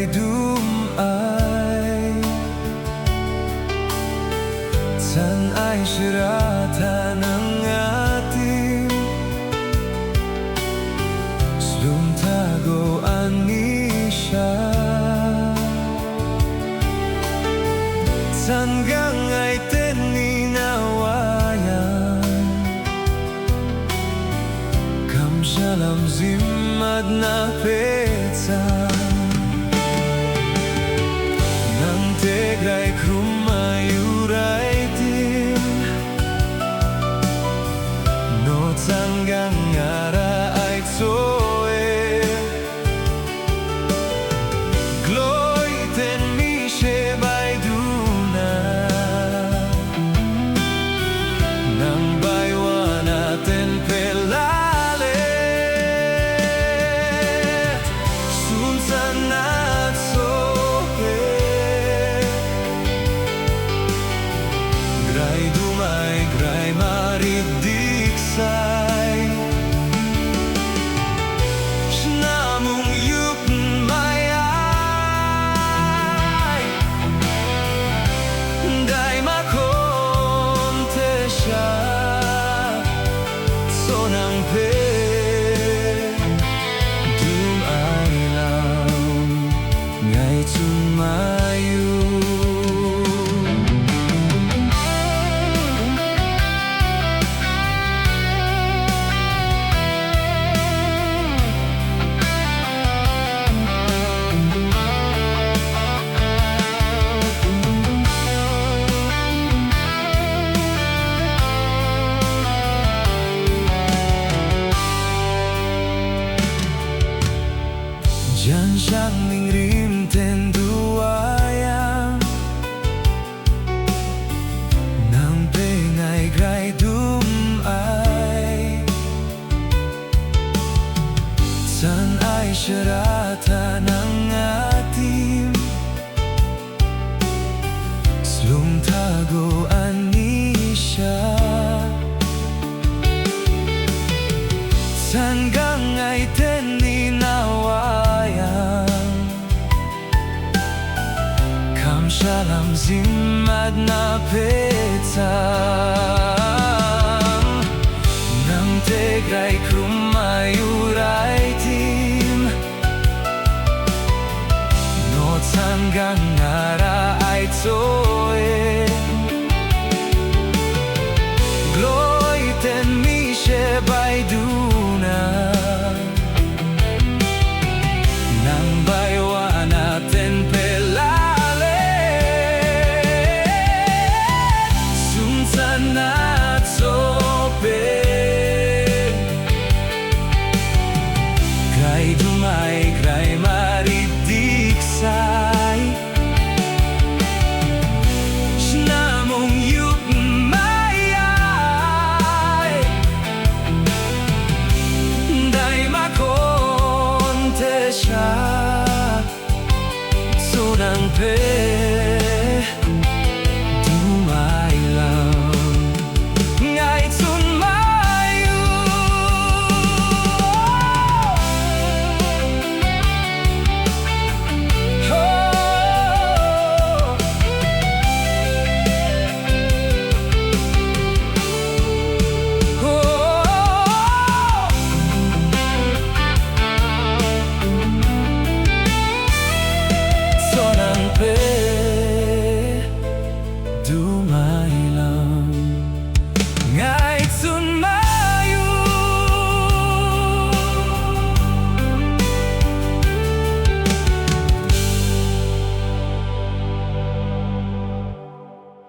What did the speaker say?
Dum Ai Tsaw siratan ng ating Slumtago ani siya Hanggang ay teninawayan Kamsalam zimad na petsa Nang tegray krumayuray din No hanggang ara ay tsoe Gloy ten mi shebay duna Nang baywa natin pelalet Sunsan at sohe Gray dumay, gray maridiksay Sinamong yupn mayay Day makonte siya Sonang pe Dum Ai lang Ngay tumayo Diyan siyang ningrim tenduayang Nang pengay gray Dum Ai Tsaw siratan ng ating Slumtago ani siya Hanggang ay teninawayan Kamsalam zimad na petsa Nang tegray krumayuray tim No hanggang ara ay tsoe Gloy ten mi shebay duna Nang baywa natin pelalet Sunsan at sope Gray dumay, gray maridiksay Sinamong yupn mayay Day makonte siya Sonang pe